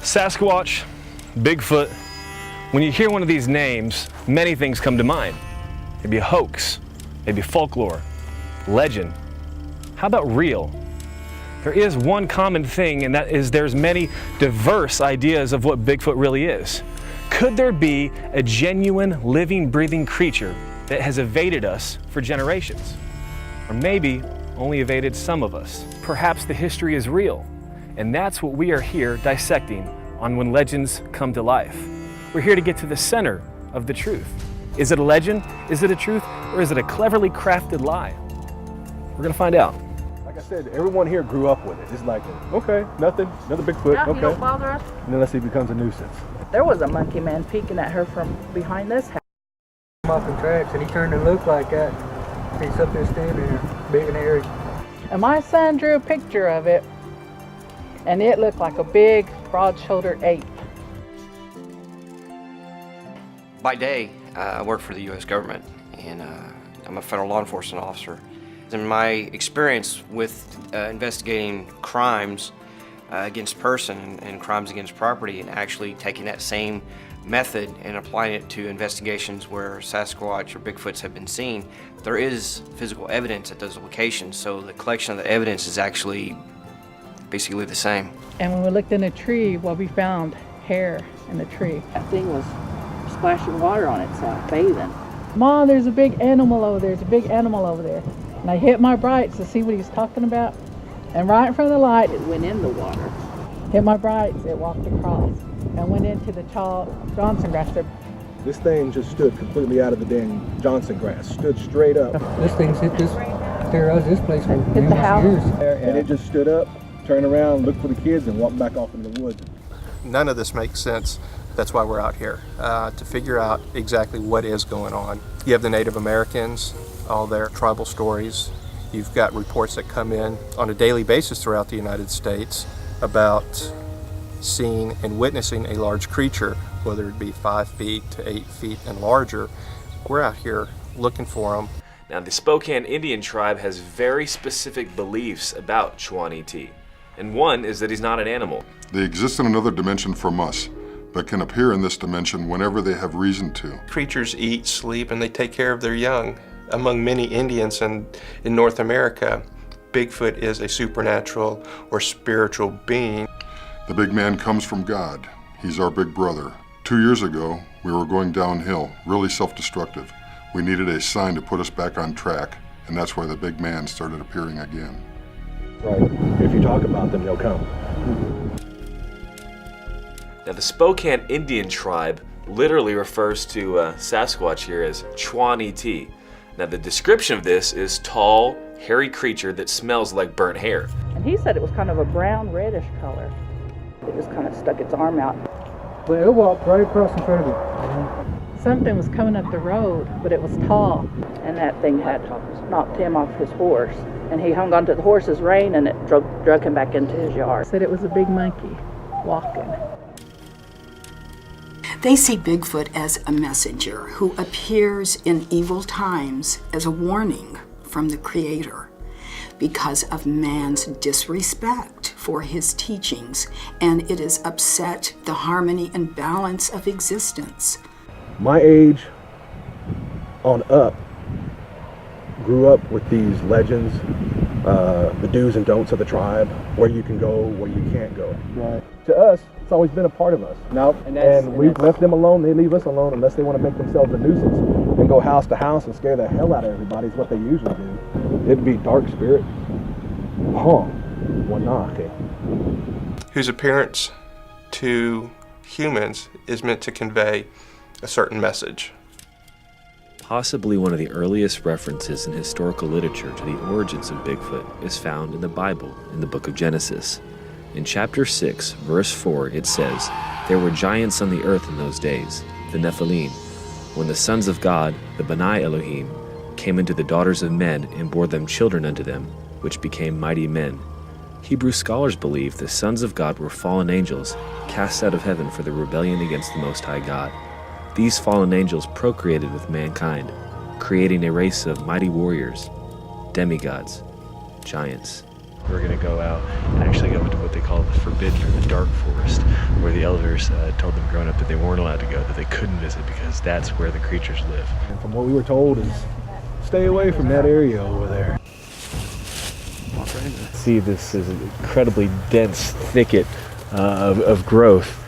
Sasquatch, Bigfoot. When you hear one of these names, many things come to mind. Maybe a hoax, maybe folklore, legend. How about real? There is one common thing, and that is there's many diverse ideas of what Bigfoot really is. Could there be a genuine, living, breathing creature that has evaded us for generations? Or maybe only evaded some of us. Perhaps the history is real, and that's what we are here dissecting on When Legends Come to Life. We're here to get to the center of the truth. Is it a legend? Is it a truth? Or is it a cleverly crafted lie? We're gonna find out. Like I said, everyone here grew up with it. It's like, okay, nothing, another Bigfoot, Yeah, okay. he don't bother us. And then let's see if it becomes a nuisance. There was a monkey man peeking at her from behind this house. Off the tracks, and he turned and looked like that. He's up there standing there, big and hairy. And my son drew a picture of it, and it looked like a big, broad-shouldered ape. By day, I work for the U.S. government, and I'm a federal law enforcement officer. In my experience with investigating crimes against person and crimes against property, and actually taking that same method and applying it to investigations where Sasquatch or Bigfoots have been seen, there is physical evidence at those locations, so the collection of the evidence is actually basically the same. And when we looked in a tree, well, we found hair in the tree. That thing was splashing water on itself, bathing. Mom, there's a big animal over there. There's a big animal over there. And I hit my brights to see what he was talking about. And right in front of the light, It went in the water. hit my brights, it walked across and went into the tall Johnson grass there. This thing just stood completely out of the dang Johnson grass, stood straight up. This thing's hit this, terrorized this place for the numerous house. years. And it just stood up, turned around, looked for the kids, and walked back off into the woods. None of this makes sense. That's why we're out here, to figure out exactly what is going on. You have the Native Americans, all their tribal stories. You've got reports that come in on a daily basis throughout the United States about seeing and witnessing a large creature, whether it be 5 feet to 8 feet and larger. We're out here looking for them. Now, the Spokane Indian tribe has very specific beliefs about Chwan-E-T, and one is that he's not an animal. They exist in another dimension from us, but can appear in this dimension whenever they have reason to. Creatures eat, sleep, and they take care of their young. Among many Indians in North America, Bigfoot is a supernatural or spiritual being. The big man comes from God. He's our big brother. 2 years ago, we were going downhill, really self-destructive. We needed a sign to put us back on track, and that's why the big man started appearing again. Right. If you talk about them, they'll come. Now, the Spokane Indian tribe literally refers to Sasquatch here as Chwan-E-T. Now, the description of this is tall, hairy creature that smells like burnt hair. And he said it was kind of a brown, reddish color. It just kind of stuck its arm out. But it walked right across in front of him. Something was coming up the road, but it was tall. And that thing had knocked him off his horse. And he hung onto the horse's rein, and it drug him back into his yard. Said it was a big monkey walking. They see Bigfoot as a messenger who appears in evil times as a warning from the Creator because of man's disrespect for his teachings, and it has upset the harmony and balance of existence. My age on up grew up with these legends, the do's and don'ts of the tribe, where you can go, where you can't go. Right. To us, it's always been a part of us. Now, and we've left them alone. They leave us alone unless they want to make themselves a nuisance and go house to house and scare the hell out of everybody. Is what they usually do. It'd be dark spirit, Wanake, Whose appearance to humans is meant to convey a certain message. Possibly one of the earliest references in historical literature to the origins of Bigfoot is found in the Bible, in the book of Genesis. In chapter 6, verse 4, it says, "There were giants on the earth in those days, the Nephilim, when the sons of God, the B'nai Elohim, came into the daughters of men and bore them children unto them, which became mighty men." Hebrew scholars believe the sons of God were fallen angels cast out of heaven for their rebellion against the Most High God. These fallen angels procreated with mankind, creating a race of mighty warriors, demigods, giants. We're going to go out and actually go into what they call the forbidden or the dark forest, where the elders told them growing up that they weren't allowed to go, that they couldn't visit because that's where the creatures live. And from what we were told is stay away from that area over there. See, this is an incredibly dense thicket of growth.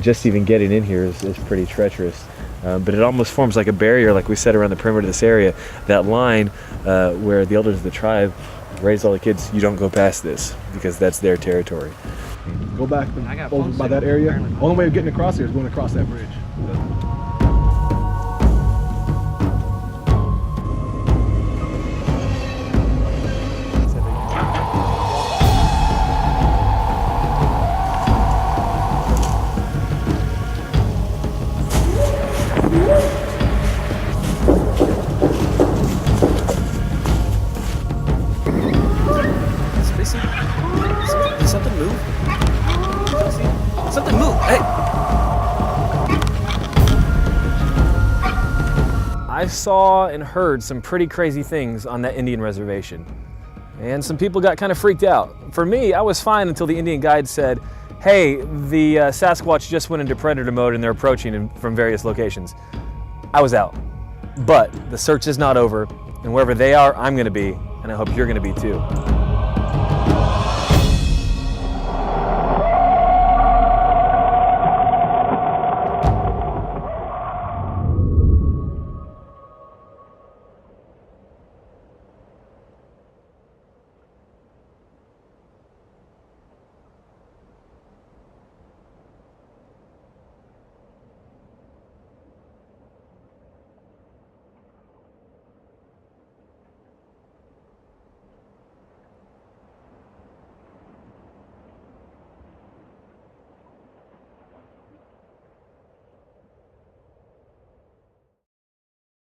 Just even getting in here is pretty treacherous. But it almost forms like a barrier, like we said, around the perimeter of this area. That line where the elders of the tribe raised all the kids, you don't go past this because that's their territory. Go back over by that area. Only way of getting across here is going across that bridge. Something move? Something move! Hey! I saw and heard some pretty crazy things on that Indian reservation. And some people got kind of freaked out. For me, I was fine until the Indian guide said, hey, the Sasquatch just went into predator mode and they're approaching from various locations. I was out. But the search is not over, and wherever they are, I'm gonna be, and I hope you're gonna be too.